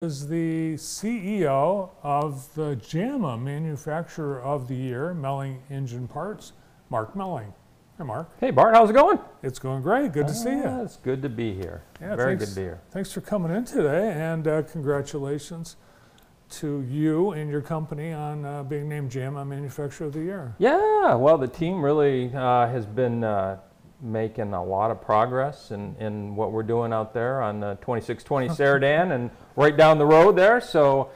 Is the CEO of the JAMA Manufacturer of the Year, Melling Engine Parts, Mark Melling. Hey, Mark. Hey, Bart, how's it going? It's going great. Good to see you. It's good to be here. Yeah, Very good to be here. Thanks for coming in today, and congratulations to you and your company on being named JAMA Manufacturer of the Year. Yeah, well, the team really has been making a lot of progress in what we're doing out there on 2620 Sheridan and right down the road there. So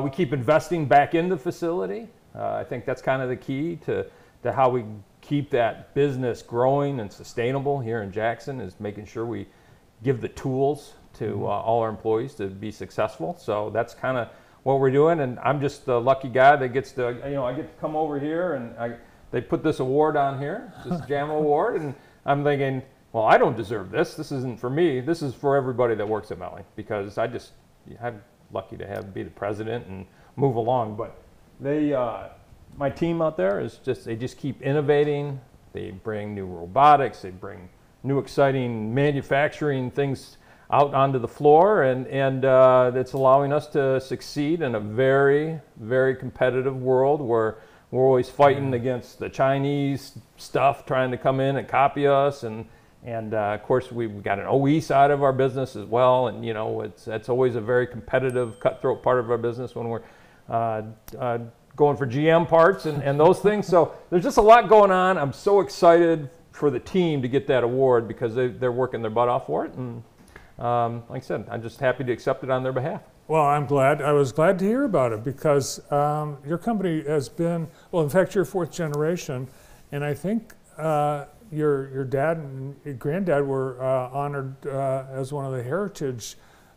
we keep investing back in the facility. I think that's kind of the key to how we keep that business growing and sustainable here in Jackson, is making sure we give the tools to all our employees to be successful. So that's kind of what we're doing, and I'm just the lucky guy that gets to, I get to come over here, and they put this award on here, this JAMA award, and I'm thinking, well, I don't deserve this. This isn't for me. This is for everybody that works at Melling, because I'm lucky to be the president and move along. But my team out there they just keep innovating. They bring new robotics. They bring new exciting manufacturing things out onto the floor, and it's allowing us to succeed in a very, very competitive world where we're always fighting against the Chinese stuff trying to come in and copy us, and of course we've got an OE side of our business as well, and that's always a very competitive, cutthroat part of our business when we're going for GM parts and those things. So there's just a lot going on. I'm so excited for the team to get that award, because they're working their butt off for it, and like I said, I'm just happy to accept it on their behalf. Well, I was glad to hear about it, because your company has been, well, in fact, you're fourth generation, and I think your dad and your granddad were honored as one of the heritage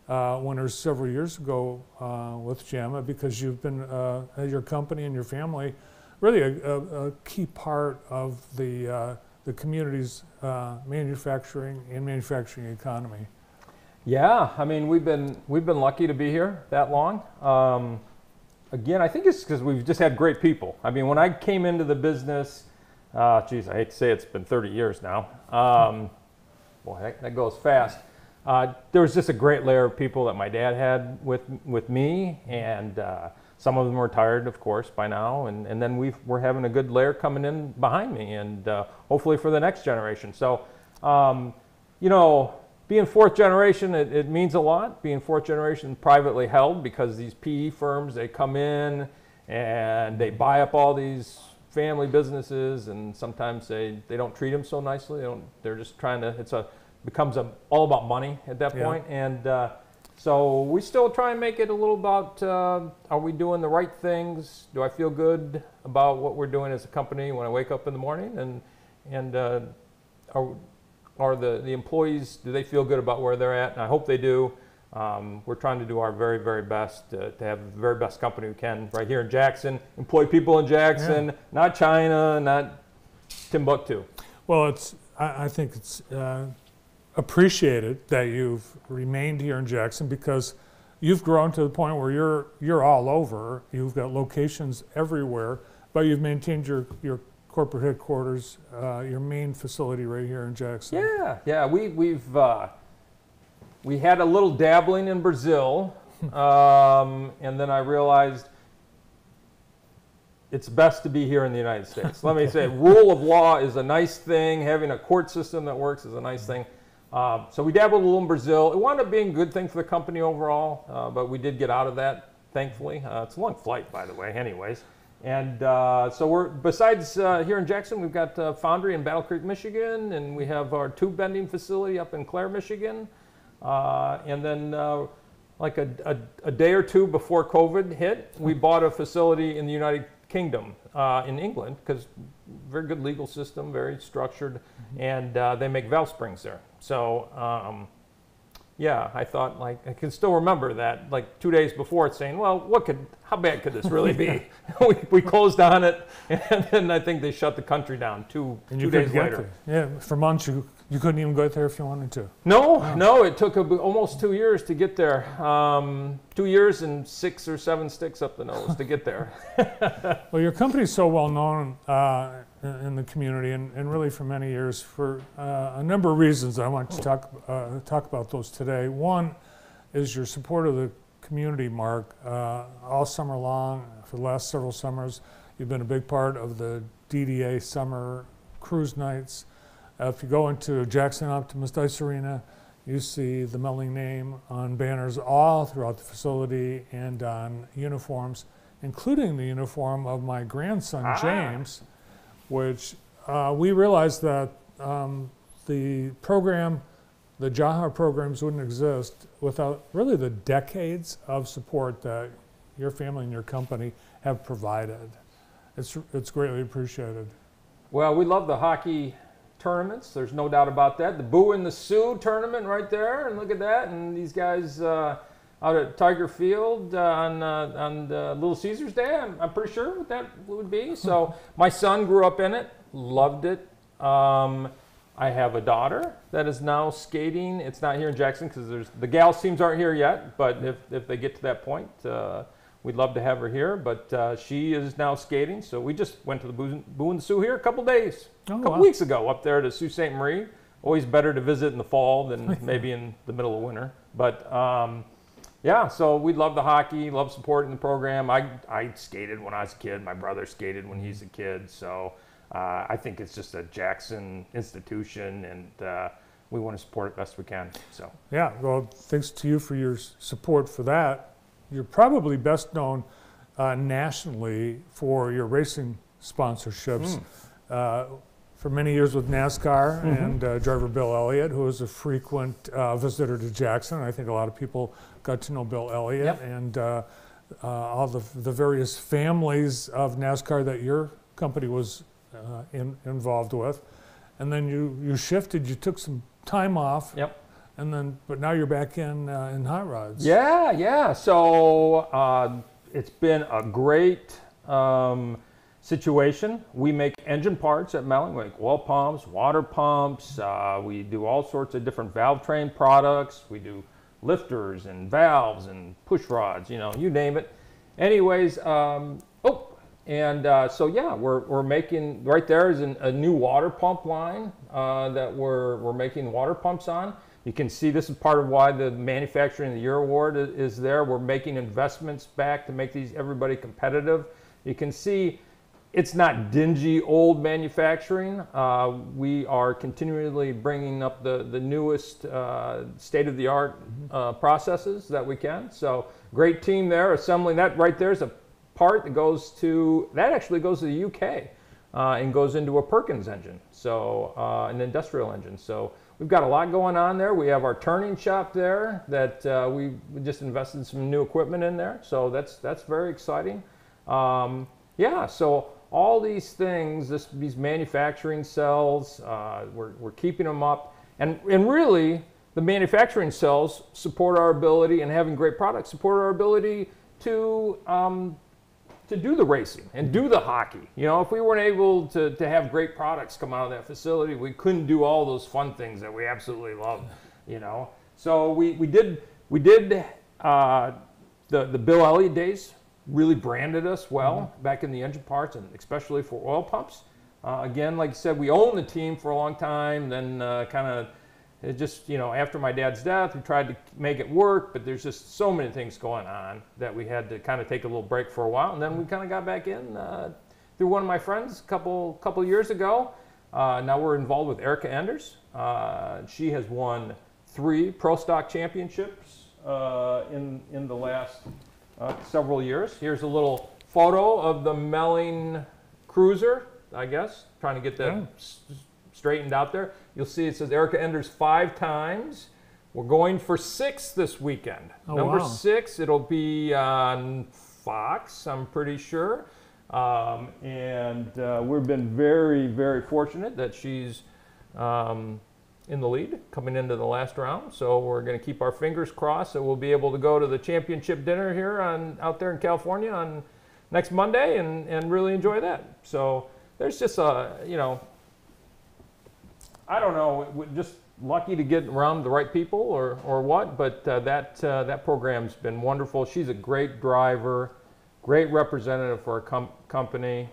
winners several years ago with JAMA, because you've been, your company and your family, really a key part of the community's manufacturing economy. Yeah, I mean, we've been lucky to be here that long. Again, I think it's because we've just had great people. I mean, when I came into the business, geez, I hate to say it's been 30 years now. Boy, that goes fast. There was just a great layer of people that my dad had with me, and some of them are retired, of course, by now, and then we're having a good layer coming in behind me, and hopefully for the next generation. So, being fourth generation, it means a lot. Being fourth generation privately held, because these PE firms, they come in and they buy up all these family businesses, and sometimes they don't treat them so nicely. They're just trying to, becomes all about money at that point. And so we still try and make it a little about, are we doing the right things? Do I feel good about what we're doing as a company when I wake up in the morning? And are the employees, do they feel good about where they're at? And I hope they do. We're trying to do our very, very best to have the very best company we can right here in Jackson, employ people in Jackson, not China, not Timbuktu. Well, I think it's appreciated that you've remained here in Jackson, because you've grown to the point where you're all over. You've got locations everywhere, but you've maintained your corporate headquarters, your main facility right here in Jackson. Yeah. We had a little dabbling in Brazil, and then I realized it's best to be here in the United States. Let me say, rule of law is a nice thing. Having a court system that works is a nice thing. So we dabbled a little in Brazil. It wound up being a good thing for the company overall, but we did get out of that, thankfully. It's a long flight, by the way, anyways. And so we're, besides here in Jackson, we've got a foundry in Battle Creek, Michigan, and we have our tube bending facility up in Clare, Michigan. And then like a day or two before COVID hit, we bought a facility in the United Kingdom, in England, because very good legal system, very structured, and they make valve springs there. So yeah, I thought, I can still remember that, 2 days before, it's saying, well, how bad could this really be? we closed on it, and then I think they shut the country down two days later. Yeah, for months you couldn't even go there if you wanted to. No, it took almost 2 years to get there. 2 years and 6 or 7 sticks up the nose to get there. Well, your company's so well known in the community, and really for many years, for a number of reasons. I want to talk about those today. One is your support of the community, Mark. All summer long, for the last several summers, you've been a big part of the DDA summer cruise nights. If you go into Jackson Optimist Ice Arena, you see the Melling name on banners all throughout the facility and on uniforms, including the uniform of my grandson, James, which we realized that the program, the JAMA programs wouldn't exist without really the decades of support that your family and your company have provided. It's greatly appreciated. Well, we love the hockey tournaments. There's no doubt about that. The Boo and the Sioux tournament right there, and look at that. And these guys out at Tiger Field on Little Caesars Day, I'm pretty sure what that would be. So my son grew up in it, loved it. I have a daughter that is now skating. It's not here in Jackson because the gals teams aren't here yet, but if they get to that point, we'd love to have her here. But she is now skating, so we just went to the Boo and the Sioux here a couple weeks ago up there to Sault Ste. Marie. Always better to visit in the fall than maybe in the middle of winter. But yeah, so we love the hockey, love supporting the program. I skated when I was a kid. My brother skated when he's a kid, so I think it's just a Jackson institution, and we want to support it best we can. So yeah, well, thanks to you for your support for that. You're probably best known nationally for your racing sponsorships. For many years with NASCAR and driver Bill Elliott, who was a frequent visitor to Jackson. I think a lot of people got to know Bill Elliott and all the various families of NASCAR that your company was involved with. And then you shifted, you took some time off. And then, but now you're back in hot rods. Yeah. So it's been a great situation. We make engine parts at Melling. We make oil pumps, water pumps. We do all sorts of different valve train products. We do lifters and valves and push rods. You name it. Anyways, so yeah, we're making right there is a new water pump line that we're making water pumps on. You can see this is part of why the Manufacturing of the Year Award is there. We're making investments back to make everybody competitive. You can see it's not dingy old manufacturing. We are continually bringing up the newest state-of-the-art processes that we can. So great team there assembling that. Right there is a part that actually goes to the UK and goes into a Perkins engine, so an industrial engine. So we've got a lot going on there. We have our turning shop there that we just invested some new equipment in there. So that's very exciting. Yeah, so all these things, these manufacturing cells, we're keeping them up. And really, the manufacturing cells support our ability, and having great products support our ability to do the racing and do the hockey. If we weren't able to have great products come out of that facility, we couldn't do all those fun things that we absolutely love. So we did the Bill Elliott days really branded us well back in the engine parts, and especially for oil pumps. Again, like you said, we owned the team for a long time. Then it just, after my dad's death, we tried to make it work, but there's just so many things going on that we had to kind of take a little break for a while. And then we kind of got back in through one of my friends a couple years ago. Now we're involved with Erica Enders. She has won 3 Pro Stock championships in the last several years. Here's a little photo of the Melling Cruiser, I guess, trying to get that straightened out there. You'll see it says Erica Enders 5 times. We're going for 6 this weekend. Number 6, it'll be on Fox, I'm pretty sure. And we've been very, very fortunate that she's in the lead coming into the last round. So we're going to keep our fingers crossed that we'll be able to go to the championship dinner here out there in California on next Monday and really enjoy that. So there's just I don't know, we're just lucky to get around the right people or what, but that program's been wonderful. She's a great driver, great representative for our company.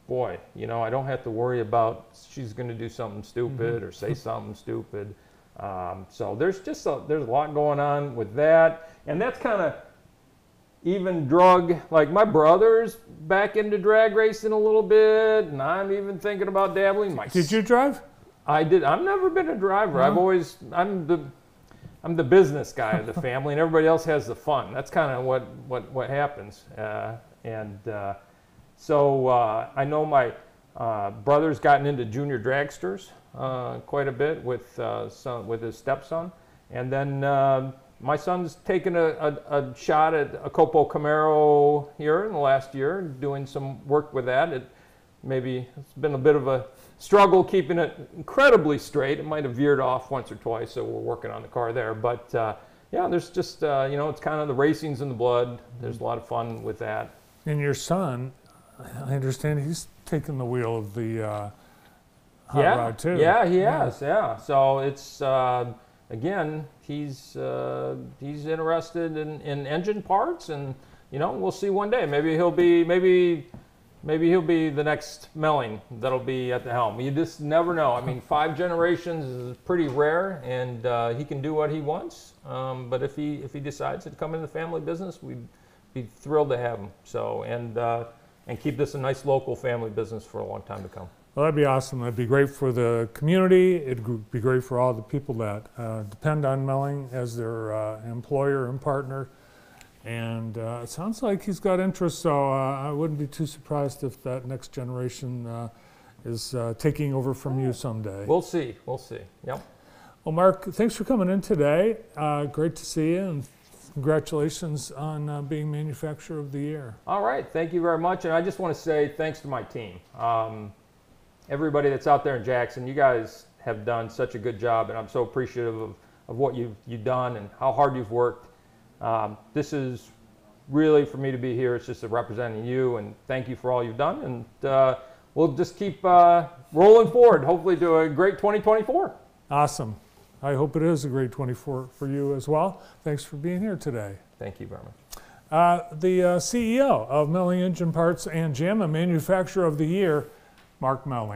Boy, I don't have to worry about she's going to do something stupid or say something stupid. So there's there's a lot going on with that, and that's kind of even drug, like my brother's back into drag racing a little bit, and I'm even thinking about dabbling. Did you drive? I did. I've never been a driver. No? I'm the business guy of the family, and everybody else has the fun. That's kind of what happens. So I know my brother's gotten into junior dragsters quite a bit with his stepson, and then my son's taken a shot at a Copo Camaro here in the last year, doing some work with that. It's been a bit of a struggle keeping it incredibly straight. It might have veered off once or twice, so we're working on the car there. But yeah, there's just, it's kind of the racing's in the blood. There's a lot of fun with that. And your son, I understand he's taken the wheel of the hot rod too. Yeah, he has. Yeah. So it's again, he's interested in engine parts, and we'll see one day. Maybe he'll be the next Melling that'll be at the helm. You just never know. I mean, 5 generations is pretty rare, and he can do what he wants. But if he decides to come into the family business, we'd be thrilled to have him. So and keep this a nice local family business for a long time to come. Well, that'd be awesome. That'd be great for the community. It'd be great for all the people that depend on Melling as their employer and partner. And it sounds like he's got interest, so I wouldn't be too surprised if that next generation is taking over from you someday. We'll see. Yep. Well, Mark, thanks for coming in today. Great to see you, and congratulations on being Manufacturer of the Year. All right. Thank you very much. And I just want to say thanks to my team. Everybody that's out there in Jackson, you guys have done such a good job, and I'm so appreciative of what you've done and how hard you've worked. This is really, for me to be here, it's just representing you, and thank you for all you've done. And we'll just keep rolling forward, hopefully to a great 2024. Awesome. I hope it is a great 24 for you as well. Thanks for being here today. Thank you very much. The CEO of Melling Engine Parts and JAMA Manufacturer of the Year, Mark Melling.